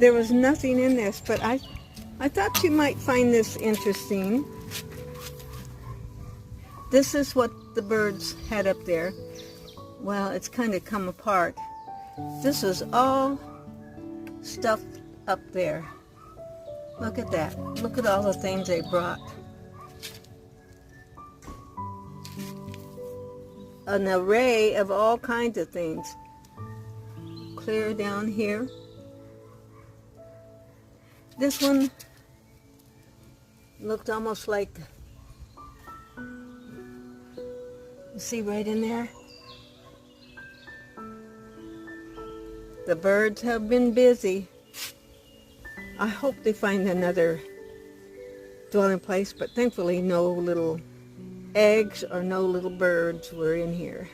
There was nothing in this, but I thought you might find this interesting. This is what the birds had up there. Well, it's kind of come apart. This is all stuffed up there. Look at that. Look at all the things they brought. An array of all kinds of things. Clear down here. This one looked almost like, you see right in there? The birds have been busy. I hope they find another dwelling place, but thankfully no little eggs or no little birds were in here.